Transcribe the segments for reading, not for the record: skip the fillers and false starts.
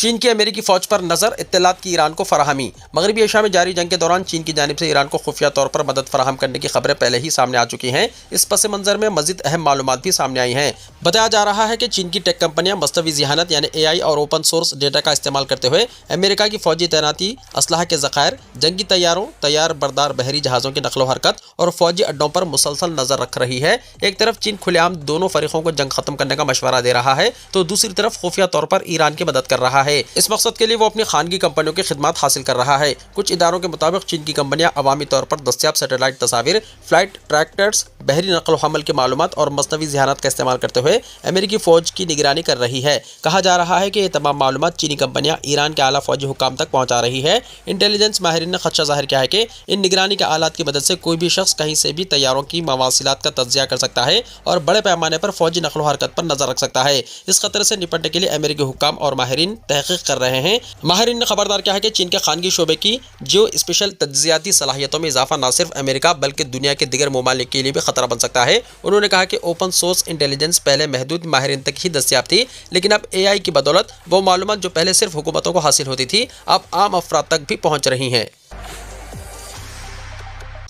چین کی امریکی فوج پر نظر، اطلاعات کی ایران کو فراہمی۔ مغربی ایشیا میں جاری جنگ کے دوران چین کی جانب سے ایران کو خفیہ طور پر مدد فراہم کرنے کی خبریں پہلے ہی سامنے آ چکی ہیں۔ اس پس منظر میں مزید اہم معلومات بھی سامنے آئی ہیں۔ بتایا جا رہا ہے کہ چین کی ٹیک کمپنیاں مصنوعی ذہانت یعنی AI اور اوپن سورس ڈیٹا کا استعمال کرتے ہوئے امریکہ کی فوجی تعیناتی، اسلحہ کے ذخائر، جنگی طیاروں، تیار بردار بحری جہازوں کی نقل و حرکت اور فوجی اڈوں پر مسلسل نظر رکھ رہی ہے۔ ایک طرف چین کھلے عام دونوں فریقوں کو جنگ ختم کرنے کا مشورہ دے رہا ہے تو دوسری طرف خفیہ طور پر ایران کی مدد کر رہا ہے۔ اس مقصد کے لیے وہ اپنی خانگی کمپنیوں کی خدمات حاصل کر رہا ہے۔ کچھ اداروں کے مطابق چین کی کمپنیاں عوامی طور پر دستیاب سیٹلائٹ تصاویر، فلائٹ ٹریکرز، بحری نقل و حمل کی معلومات اور مصنوعی ذہانت کا استعمال کرتے ہوئے امریکی فوج کی نگرانی کر رہی ہے۔ کہا جا رہا ہے کہ یہ تمام معلومات چینی کمپنیاں ایران کے اعلیٰ فوجی حکام تک پہنچا رہی ہے۔ انٹیلیجنس ماہرین نے خدشہ ظاہر کیا ہے کہ ان نگرانی کے آلات کی مدد سے کوئی بھی شخص کہیں سے بھی طیاروں کی مواصلات کا تجزیہ کر سکتا ہے اور بڑے پیمانے پر فوجی نقل و حرکت پر نظر رکھ سکتا ہے۔ اس خطرے سے نپٹنے کے لیے امریکی حکام اور ماہرین تحقیق کر رہے ہیں۔ ماہرین نے خبردار کیا ہے کہ چین کے خانگی شعبے کی جیو اسپیشل تجزیاتی صلاحیتوں میں اضافہ نہ صرف امریکہ بلکہ دنیا کے دیگر ممالک کے لیے بھی خطرہ بن سکتا ہے۔ انہوں نے کہا کہ اوپن سورس انٹیلیجنس پہلے محدود ماہرین تک ہی دستیاب تھی، لیکن اب AI کی بدولت وہ معلومات جو پہلے صرف حکومتوں کو حاصل ہوتی تھی اب عام افراد تک بھی پہنچ رہی ہیں۔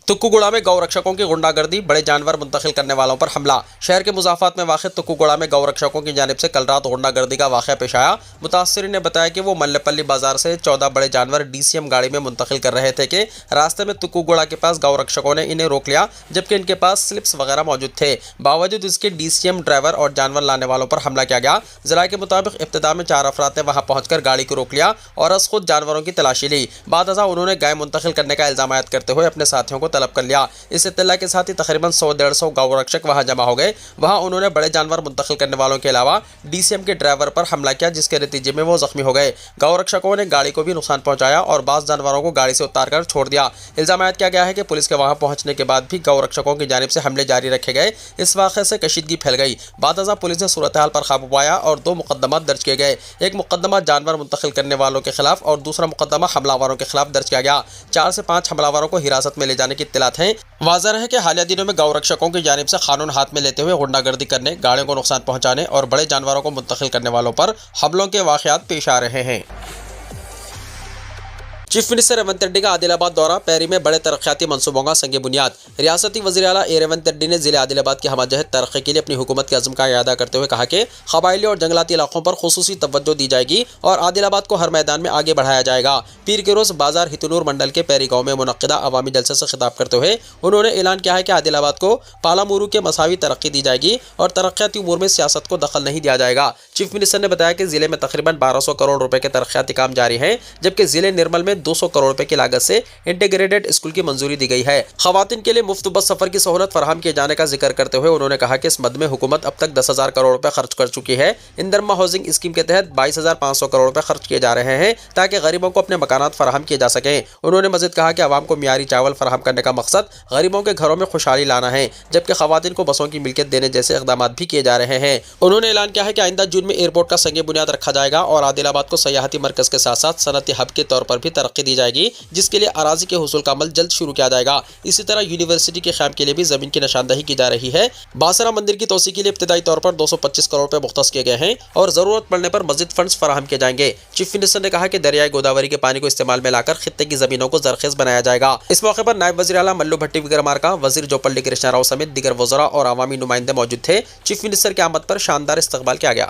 تکو گڑا میں گو رکشکوں کی غنڈہ گردی، بڑے جانور منتقل کرنے والوں پر حملہ۔ شہر کے مضافات میں واقع تکو گڑا میں گو رکشکوں کی جانب سے کل رات غنڈہ گردی کا واقعہ پیش آیا۔ متاثرین نے بتایا کہ وہ ملے پلی بازار سے 14 بڑے جانور DCM گاڑی میں منتقل کر رہے تھے کہ راستے میں تکو گڑا کے پاس گو رکشکوں نے انہیں روک لیا، جبکہ ان کے پاس سلپس وغیرہ موجود تھے۔ باوجود اس کے DCM ڈرائیور اور جانور لانے والوں پر حملہ کیا گیا۔ ذرائع کے مطابق ابتدا میں 4 افراد نے وہاں پہنچ کر گاڑی کو روک لیا اور از خود جانوروں کی تلاشی لی۔ بعد ازاں انہوں نے گائے منتقل کرنے کا الزام عائد کرتے ہوئے اپنے ساتھیوں کو طلب کر لیا۔ اس اطلاع کے ساتھ ہی تقریباً 100-150 گو رکشک وہاں جمع ہو گئے۔ وہاں انہوں نے بڑے جانور منتقل کرنے والوں کے علاوہ DCM کے ڈرائیور پر حملہ کیا، جس کے نتیجے میں وہ زخمی ہو گئے۔ گو رکشکوں نے گاڑی کو بھی نقصان پہنچایا اور بعض جانوروں کو گاڑی سے اتار کر چھوڑ دیا۔ الزام عائد کیا گیا ہے کہ پولیس کے وہاں پہنچنے کے بعد بھی گو رکشکوں کی جانب سے حملے جاری رکھے گئے۔ اس واقعے سے کشیدگی پھیل گئی۔ بعد ازاں پولیس نے صورتحال پر قابو پایا اور 2 مقدمات درج کیے گئے۔ ایک مقدمہ جانور منتقل کرنے والوں کے خلاف اور دوسرا مقدمہ حملہ آوروں کے خلاف درج کیا گیا۔ 4 سے 5 حملہ آوروں کو حراست میں لے جانے کی اطلاعات ہیں۔ واضح ہے کہ حالیہ دنوں میں گو رکشکوں کی جانب سے قانون ہاتھ میں لیتے ہوئے غنڈہ گردی کرنے، گاڑیوں کو نقصان پہنچانے اور بڑے جانوروں کو منتقل کرنے والوں پر حملوں کے واقعات پیش آ رہے ہیں۔ چیف منسٹر ریونت ریڈی کا عادل آباد دورہ، پیری میں بڑے ترقیاتی منصوبوں کا سنگ بنیاد۔ ریاستی وزیر اعلیٰ ریونت ریڈی نے ضلع عادل آباد کی ہمہ جہت ترقی کے لیے اپنی حکومت کے عزم کا اعادہ کرتے ہوئے کہا کہ قبائلی اور جنگلاتی علاقوں پر خصوصی توجہ دی جائے گی اور عادل آباد کو ہر میدان میں آگے بڑھایا جائے گا۔ پیر کے روز بازار ہتنور منڈل کے پیری گاؤں میں منعقدہ عوامی جلسے سے خطاب کرتے ہوئے انہوں نے اعلان کیا ہے کہ عادل آباد کو پالامورو کے مساوی ترقی دی جائے گی اور ترقیاتی امور میں سیاست کو دخل نہیں دیا جائے گا۔ چیف منسٹر نے بتایا کہ ضلع میں تقریباً 1200 کروڑ روپے کے ترقیاتی کام جاری ہیں، جبکہ ضلع نرمل میں 200 کروڑ روپے کی لاگت سے انٹیگریٹڈ اسکول کی منظوری دی گئی ہے۔ خواتین کے لیے مفت بس سفر کی سہولت فراہم کیے جانے کا ذکر کرتے ہوئے انہوں نے کہا کہ اس مد میں حکومت اب تک 10,000 کروڑ روپے خرچ کر چکی ہے۔ اندرما ہاؤسنگ اسکیم کے تحت 22,500 کروڑ روپے خرچ کیے جا رہے ہیں تاکہ غریبوں کو اپنے مکانات فراہم کیے جا سکیں۔ انہوں نے مزید کہا کہ عوام کو معیاری چاول فراہم کرنے کا مقصد غریبوں کے گھروں میں خوشحالی لانا ہے، جبکہ خواتین کو بسوں کی ملکیت دینے جیسے اقدامات بھی کیے جا رہے ہیں۔ انہوں نے اعلان کیا ہے کہ آئندہ جون میں ایئرپورٹ کا سنگ بنیاد رکھا جائے گا اور عادل آباد کو سیاحتی مرکز کے ساتھ ساتھ صنعتی ہب کے طور پر بھی ترقی دی جائے گی، جس کے لیے اراضی کے حصول کا عمل جلد شروع کیا جائے گا۔ اسی طرح یونیورسٹی کے قیام کے لیے بھی زمین کی نشاندہی کی جا رہی ہے۔ باسرا مندر کی توسیع کے لیے ابتدائی طور پر 225 کروڑ روپے مختص کیے گئے ہیں اور ضرورت پڑنے پر مزید فنڈز فراہم کیے جائیں گے۔ چیف منسٹر نے کہا کہ دریائے گوداوری کے پانی کو استعمال میں لا کر خطے کی زمینوں کو زرخیز بنایا جائے گا۔ اس موقع پر نائب وزیر اعلیٰ ملو بھٹی وکرمارکا، وزیر جوپلڈی کرشنا راؤ سمیت دیگر وزراء اور عوامی نمائندے موجود تھے۔ چیف منسٹر کی آمد پر شاندار استقبال کیا گیا۔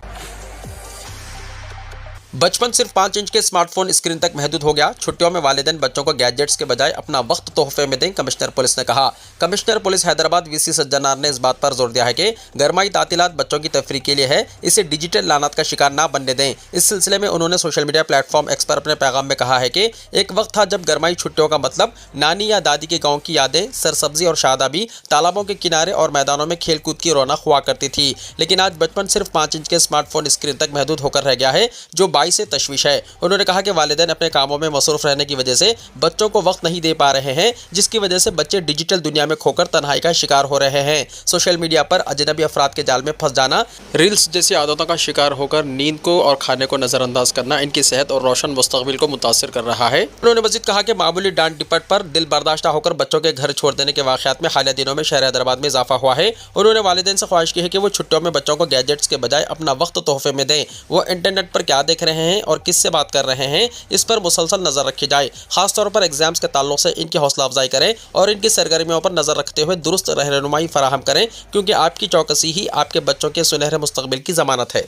بچپن صرف 5 انچ کے اسمارٹ فون اسکرین تک محدود ہو گیا، چھٹیوں میں والدین بچوں کو گیجٹس کے بجائے اپنا وقت تحفے میں دیں، کمشنر پولیس نے کہا۔ کمشنر پولیس حیدرآباد VC سجنار نے اس بات پر زور دیا ہے کہ گرمائی تعطیلات بچوں کی تفریح کے لیے ہے، اسے ڈیجیٹل لعنت کا شکار نہ بننے دیں۔ اس سلسلے میں انہوں نے social media platform X پر اپنے پیغام میں کہا ہے کہ ایک وقت تھا جب گرمائی چھٹیوں کا مطلب نانی یا دادی کے گاؤں کی یادیں، سرسبزی اور شادابی، تالابوں کے کنارے اور میدانوں میں کھیل کود کی رونق ہوا کرتی تھی، لیکن آج بچپن صرف 5 انچ کے اسمارٹ فون اسکرین تک محدود ہو کر رہ گیا ہے، جو باعث تشویش ہے۔ انہوں نے کہا کہ والدین اپنے کاموں میں مصروف رہنے کی وجہ سے بچوں کو وقت نہیں دے پا رہے ہیں، جس کی وجہ سے بچے ڈیجیٹل دنیا میں کھو کر تنہائی کا شکار ہو رہے ہیں۔ سوشل میڈیا پر اجنبی افراد کے جال میں پھنس جانا، ریلز جیسی عادتوں کا شکار ہو کر نیند کو اور کھانے کو نظر انداز کرنا ان کی صحت اور روشن مستقبل کو متاثر کر رہا ہے۔ انہوں نے مزید کہا کہ معمولی ڈانٹ ڈپٹ پر دل برداشتہ ہو کر بچوں کے گھر چھوڑ دینے کے واقعات میں حالیہ دنوں میں شہر حیدرآباد میں اضافہ ہوا ہے۔ انہوں نے والدین سے خواہش کی ہے کہ وہ چھٹیوں میں بچوں کو گیجٹس کے بجائے اپنا وقت تحفے میں دیں۔ وہ انٹرنیٹ پر کیا دیکھ رہے رہے ہیں اور کس سے بات کر رہے ہیں، اس پر مسلسل نظر رکھی جائے۔ خاص طور پر ایگزامز کے تعلق سے ان کی حوصلہ افزائی کریں اور ان کی سرگرمیوں پر نظر رکھتے ہوئے درست رہنمائی فراہم کریں، کیونکہ آپ کی چوکسی ہی آپ کے بچوں کے سنہرے مستقبل کی ضمانت ہے۔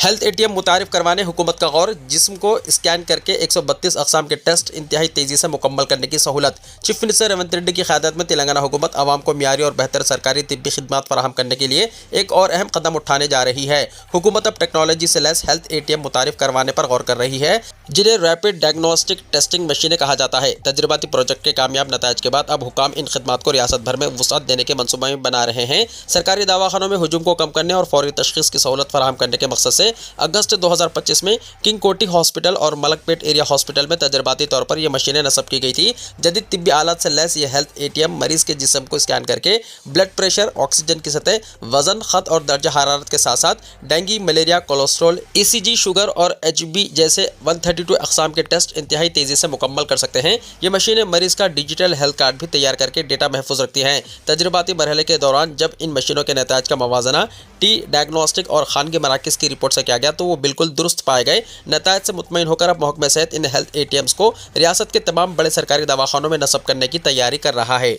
ہیلتھ اے ٹی ایم متعارف کروانے حکومت کا غور، جسم کو اسکین کر کے 132 اقسام کے ٹیسٹ انتہائی تیزی سے مکمل کرنے کی سہولت۔ چیف منسٹر ریونت ریڈی کی قیادت میں تلنگانہ حکومت عوام کو معیاری اور بہتر سرکاری طبی خدمات فراہم کرنے کے لیے ایک اور اہم قدم اٹھانے جا رہی ہے۔ حکومت اب ٹیکنالوجی سے لیس ہیلتھ اے ٹی ایم متعارف کروانے پر غور کر رہی ہے، جنہیں ریپڈ ڈائگنوسٹک ٹیسٹنگ مشینیں کہا جاتا ہے۔ تجرباتی پروجیکٹ کے کامیاب نتائج کے بعد اب حکام ان خدمات کو ریاست بھر میں وسعت دینے کے منصوبہ بنا رہے ہیں۔ سرکاری دواخانوں میں ہجوم کو کم کرنے اور فوری تشخیص کی سہولت فراہم کرنے کے مقصد سے اگست 2025 میں کنگ کوٹی ہاسپٹل اور ملک پیٹ ایریا ہاسپٹل میں تجرباتی طور پر یہ مشینیں نصب کی گئی تھی۔ جدید طبی آلات سے لیس یہ ہیلتھ اے ٹی ایم مریض کے جسم کو اسکین کر کے بلڈ پریشر، آکسیجن کی سطح، وزن، خط اور درجہ حرارت کے ساتھ ساتھ ڈینگی، ملیریا، کولیسٹرول، ای سی جی، شوگر اور ایچ بی جیسے 132 اقسام کے ٹیسٹ انتہائی تیزی سے مکمل کر سکتے ہیں۔ یہ مشینیں مریض کا ڈیجیٹل ہیلتھ کارڈ بھی تیار کر کے ڈیٹا محفوظ رکھتی ہیں۔ تجرباتی مرحلے کے دوران جب ان مشینوں کے نتائج کا موازنہ ڈائگنوسٹک اور خانگی مراکز کی رپورٹ سے کیا گیا تو وہ بالکل درست پائے گئے۔ نتائج سے مطمئن ہو کر اب محکمہ صحت ان ہیلتھ اے ٹی ایمز کو ریاست کے تمام بڑے سرکاری دواخانوں میں نصب کرنے کی تیاری کر رہا ہے۔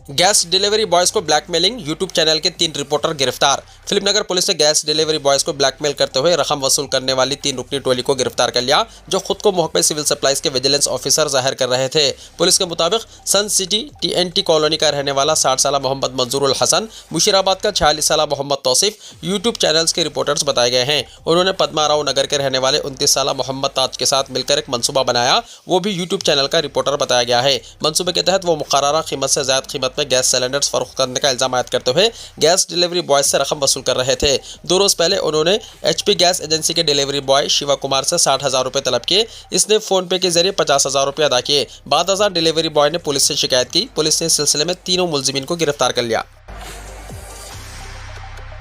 گیس ڈیلیوری بوائز کو بلیک میلنگ، یوٹیوب چینل کے 3 رپورٹر گرفتار۔ فلم نگر پولیس نے گیس ڈیلیوری بوائز کو بلیک میل کرتے ہوئے رقم وصول کرنے والی 3 رکنی ٹولی کو گرفتار کر لیا، جو خود کو محکمہ سول سپلائز کے ویجیلنس آفیسر ظاہر کر رہے تھے۔ پولیس کے مطابق Sun City T N T colony کا رہنے والا 60 سالہ محمد منظور الحسن، مشیر آباد کا 46 سالہ محمد توصیف یوٹیوب چینلز کے رپورٹرز بتائے گئے ہیں۔ انہوں نے پدما راؤ نگر کے رہنے والے 29 سالہ محمد تاج کے ساتھ مل کر ایک منصوبہ بنایا، وہ بھی یوٹیوب چینل کا رپورٹر بتایا گیا ہے۔ منصوبے کے تحت وہ مقررہ قیمت سے زائد قیمت میں گیس سلنڈرز فروخت کرنے کا الزام عائد کرتے ہوئے گیس ڈیلیوری بوائز سے رقم وصول کر رہے تھے۔ 2 روز پہلے انہوں نے ایچ پی گیس ایجنسی کے ڈیلیوری بوائے شیوا کمار سے 60,000 روپے طلب کیے۔ اس نے فون پے کے ذریعے 50,000 روپے ادا کیے۔ بعد ازاں ڈیلیوری بوائے نے پولیس سے شکایت کی۔ پولیس نے اس سلسلے میں تینوں ملزمین کو گرفتار کر لیا۔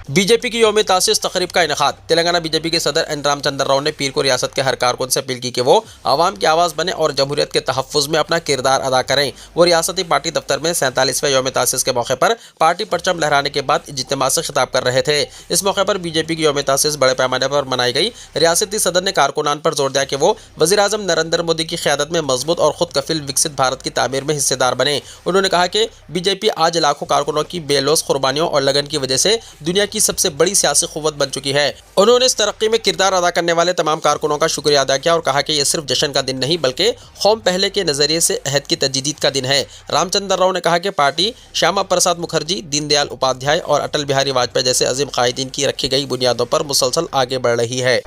بی جے پی کی یوم تاسیس تقریب کا انعقاد۔ تلنگانہ بی جے پی کے صدر این رام چندر راؤ نے پیر کو ریاست کے ہر کارکن سے اپیل کی کہ وہ عوام کی آواز بنے اور جمہوریت کے تحفظ میں اپنا کردار ادا کریں۔ وہ ریاستی پارٹی دفتر میں 47ویں یوم تاسیس کے موقع پر پارٹی پرچم لہرانے کے بعد اجتماع سے خطاب کر رہے تھے۔ اس موقع پر بی جے پی کی یوم تاسیس بڑے پیمانے پر منائی گئی۔ ریاستی صدر نے کارکنان پر زور دیا کہ وہ وزیر اعظم نریندر مودی کی قیادت میں مضبوط اور خود کفیل وکست بھارت کی تعمیر میں حصے دار بنے۔ انہوں نے کہا کہ بی جے پی آج لاکھوں کارکنوں کی بے لوث قربانیوں اور لگن کی وجہ سے دنیا کی سب سے بڑی سیاسی قوت بن چکی ہے۔ انہوں نے اس ترقی میں کردار ادا کرنے والے تمام کارکنوں کا شکریہ ادا کیا اور کہا کہ یہ صرف جشن کا دن نہیں بلکہ قوم پہلے کے نظریے سے عہد کی تجدید کا دن ہے۔ رام چندر راؤ نے کہا کہ پارٹی شیاما پرساد مکھرجی، دین دیال اپادھیائے اور اٹل بہاری واجپئی جیسے عظیم قائدین کی رکھی گئی بنیادوں پر مسلسل آگے بڑھ رہی ہے۔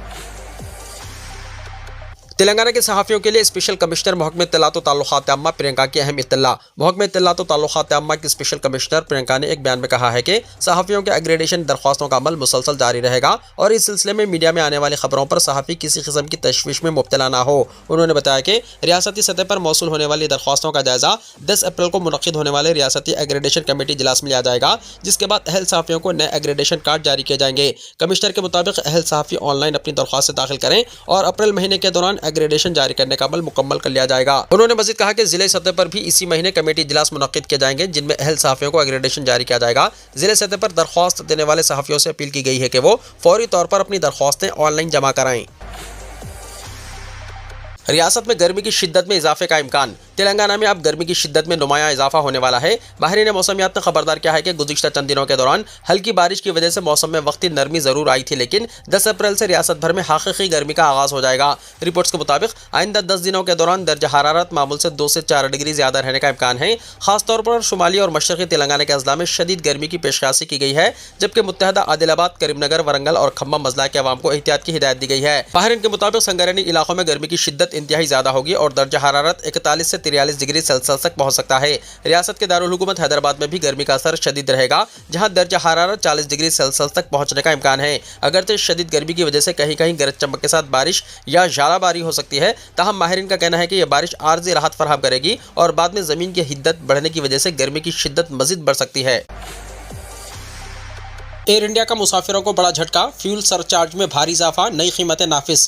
تلنگانہ کے صحافیوں کے لیے اسپیشل کمشنر محکمہ اطلاعات و تعلقات عامہ پرینکا کی اہم اطلاع۔ محکمہ اطلاعات و تعلقات عامہ کی اسپیشل کمشنر پرینکا نے ایک بیان میں کہا ہے کہ صحافیوں کے ایگریڈیشن درخواستوں کا عمل مسلسل جاری رہے گا اور اس سلسلے میں میڈیا میں آنے والی خبروں پر صحافی کسی قسم کی تشویش میں مبتلا نہ ہو۔ انہوں نے بتایا کہ ریاستی سطح پر موصول ہونے والی درخواستوں کا جائزہ 10 اپریل کو منعقد ہونے والے ریاستی ایگریڈیشن کمیٹی اجلاس میں لیا جائے گا، جس کے بعد اہل صحافیوں کو نئے ایگریڈیشن کارڈ جاری کیے جائیں گے۔ کمشنر کے مطابق اہل صحافی آن لائن اپنی درخواستیں داخل کریں اور اپریل مہینے کے دوران ایگریڈیشن جاری کرنے کا عمل مکمل کر لیا جائے گا۔ انہوں نے مزید کہا کہ ضلعی سطح پر بھی اسی مہینے کمیٹی اجلاس منعقد کیے جائیں گے، جن میں اہل صحافیوں کو ایگریڈیشن جاری کیا جائے گا۔ ضلعی سطح پر درخواست دینے والے صحافیوں سے اپیل کی گئی ہے کہ وہ فوری طور پر اپنی درخواستیں آن لائن جمع کرائیں۔ ریاست میں گرمی کی شدت میں اضافے کا امکان۔ تلنگانہ میں اب گرمی کی شدت میں نمایاں اضافہ ہونے والا ہے۔ ماہرین موسمیات نے خبردار کیا ہے کہ گزشتہ چند دنوں کے دوران ہلکی بارش کی وجہ سے موسم میں وقتی نرمی ضرور آئی تھی، لیکن 10 اپریل سے ریاست بھر میں حقیقی گرمی کا آغاز ہو جائے گا۔ رپورٹس کے مطابق آئندہ 10 دنوں کے دوران درجہ حرارت معمول سے 2 سے 4 ڈگری زیادہ رہنے کا امکان ہے۔ خاص طور پر شمالی اور مشرقی تلنگانہ کے اضلاع میں شدید گرمی کی پیشکشی کی گئی ہے، جبکہ متحدہ عادل آباد، کریم نگر، ورنگل اور کھمم اضلاع کے عوام کو احتیاط کی ہدایت دی گئی ہے۔ ماہرین کے مطابق سنگرینی علاقوں میں گرمی کی شدت انتہائی زیادہ ہوگی اور درجہ حرارت 41 سے 43 ڈگری سیلسیس تک پہنچ سکتا ہے۔ ریاست کے دارالحکومت حیدرآباد میں بھی گرمی کا اثر شدید رہے گا، جہاں درجہ حرارت 40 ڈگری سیلسیس تک پہنچنے کا امکان ہے۔ اگرچہ شدید گرمی کی وجہ سے کہیں کہیں گرج چمک کے ساتھ بارش یا ژالہ باری ہو سکتی ہے، تاہم ماہرین کا کہنا ہے کہ یہ بارش عارضی راحت فراہم کرے گی اور بعد میں زمین کی حدت بڑھنے کی وجہ سے گرمی کی شدت مزید بڑھ سکتی ہے۔ ایئر انڈیا کا مسافروں کو بڑا جھٹکا، فیول سر چارج میں بھاری اضافہ، نئی قیمتیں نافذ۔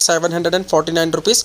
₹749,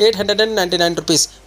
₹899।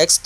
X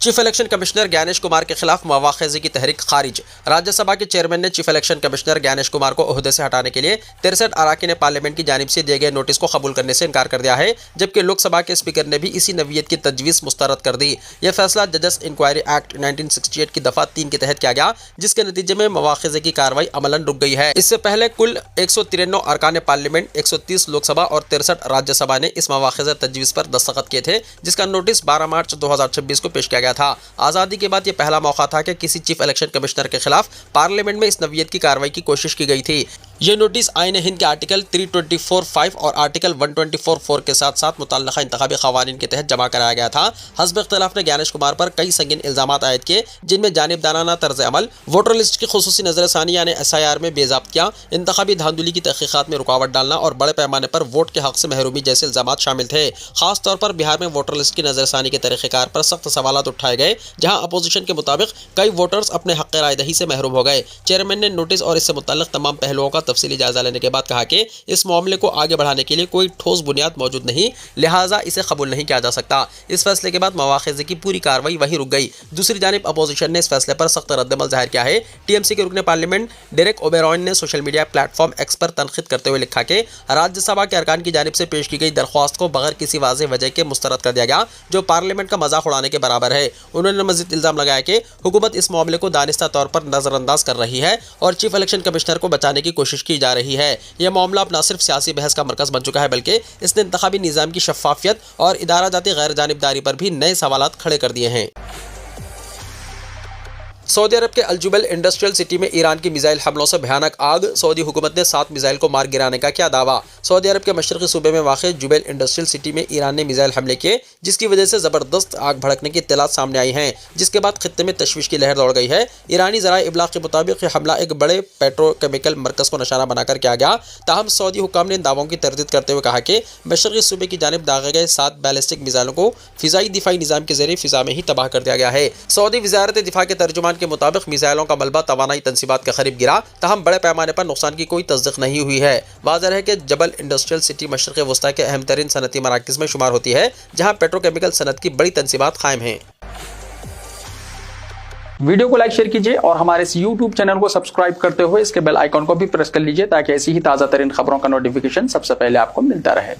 chief election commissioner Gyanesh Kumar کے خلاف مواخذے کی تحریک خارج۔ راجیہ سبھا کے چیئرمین نے chief election commissioner Gyanesh Kumar کو عہدے سے ہٹانے کے لیے 63 اراکین پارلیمنٹ کی جانب سے دیے گئے نوٹس کو قبول کرنے سے انکار کر دیا ہے، جبکہ لوک سبھا کے اسپیکر نے بھی اسی نوعیت کی تجویز مسترد کر دی۔ یہ فیصلہ ججز انکوائری ایکٹ 1968 کی دفعہ 3 کے تحت کیا گیا، جس کے نتیجے میں مواخذے کی کارروائی عملاً رک گئی ہے۔ اس سے پہلے کل 193 ارکان پارلیمنٹ، 130 لوک سبھا اور 63 راجیہ سبھا نے اس مواخذہ تجویز پر دستخط کیے تھے، جس کا نوٹس 12 مارچ 2026 کو پیش کیا گیا تھا۔ آزادی کے بعد یہ پہلا موقع تھا کہ کسی چیف الیکشن کمشنر کے خلاف پارلیمنٹ میں اس نوعیت کی کارروائی کی کوشش کی گئی تھی۔ یہ نوٹس آئین ہند کے آرٹیکل 324(5) اور آرٹیکل 124(4) کے ساتھ ساتھ متعلقہ انتخابی قوانین کے تحت جمع کرایا گیا تھا۔ حزب اختلاف نے گیانیش کمار پر کئی سنگین الزامات عائد کیے، جن میں جانبدارانہ طرز عمل، ووٹر لسٹ کی خصوصی نظر ثانی یعنی SIR میں بے ضابطگیاں، انتخابی دھاندلی کی تحقیقات میں رکاوٹ ڈالنا اور بڑے پیمانے پر ووٹ کے حق سے محرومی جیسے الزامات شامل تھے۔ خاص طور پر بہار میں ووٹر لسٹ کی نظر ثانی کے طریقہ کار پر سخت سوالات اٹھائے گئے، جہاں اپوزیشن کے مطابق کئی ووٹرز اپنے حق رائے دہی سے محروم ہو گئے۔ چیئرمین نے نوٹس اور اس سے متعلق تمام پہلوؤں کا تفصیلی جائزہ لینے کے بعد کہا کہ اس معاملے کو آگے بڑھانے کے لیے کوئی ٹھوس بنیاد موجود نہیں، لہٰذا اسے قبول نہیں کیا جا سکتا۔ اس فیصلے کے بعد مواخذے کی پوری کارروائی وہیں رک گئی۔ دوسری جانب اپوزیشن نے اس فیصلے پر سخت رد عمل ظاہر کیا ہے۔ TMC کے رکن پارلیمنٹ ڈیریک اوبیرائن نے social media platform X پر تنقید کرتے ہوئے لکھا کہ راجیہ سبھا کے ارکان کی جانب سے پیش کی گئی درخواست کو بغیر کسی واضح وجہ کے مسترد کر دیا گیا، جو پارلیمنٹ کا مذاق اڑانے کے برابر ہے۔ انہوں نے مزید الزام لگایا کہ حکومت اس معاملے کو دانستہ طور پر نظر انداز کر رہی ہے اور چیف الیکشن کمشنر کو بچانے کی کوشش کی جا رہی ہے۔ یہ معاملہ اب نہ صرف سیاسی بحث کا مرکز بن چکا ہے، بلکہ اس نے انتخابی نظام کی شفافیت اور ادارہ جاتی غیر جانبداری پر بھی نئے سوالات کھڑے کر دیے ہیں۔ سعودی عرب کے الجبیل انڈسٹریل سٹی میں ایران کی میزائل حملوں سے بھیانک آگ، سعودی حکومت نے 7 میزائل کو مار گرانے کا کیا دعویٰ۔ سعودی عرب کے مشرقی صوبے میں واقع جبیل انڈسٹریل سٹی میں ایران نے میزائل حملے کیے، جس کی وجہ سے زبردست آگ بھڑکنے کی اطلاعات سامنے آئی ہیں، جس کے بعد خطے میں تشویش کی لہر دوڑ گئی ہے۔ ایرانی ذرائع ابلاغ کے مطابق یہ حملہ ایک بڑے پیٹرو کیمیکل مرکز کو نشانہ بنا کر کیا گیا، تاہم سعودی حکام نے ان دعووں کی تردید کرتے ہوئے کہا کہ مشرقی صوبے کی جانب داغے گئے 7 بیلسٹک میزائلوں کو فضائی دفاعی نظام کے ذریعے فضا میں ہی تباہ کر دیا گیا ہے۔ سعودی وزارت دفاع کے ترجمان کے مطابق میزائلوں کا ملبہ توانائی تنصیبات کے قریب گرا، تاہم بڑے پیمانے پر نقصان کی کوئی تصدیق نہیں ہوئی ہے۔ واضح ہے کہ جبل انڈسٹریل سٹی مشرق وسطی کے اہم ترین صنعتی مراکز میں شمار ہوتی ہے، جہاں پیٹروکیمیکل صنعت کی بڑی تنصیبات قائم ہیں۔ ویڈیو کو لائک شیئر کیجیے اور ہمارے اس YouTube چینل کو سبسکرائب کرتے ہوئے اس کے بیل آئیکن کو بھی پریس کر لیجیے، تاکہ ایسی ہی تازہ ترین خبروں کا نوٹیفیکیشن سب سے پہلے آپ کو ملتا رہے۔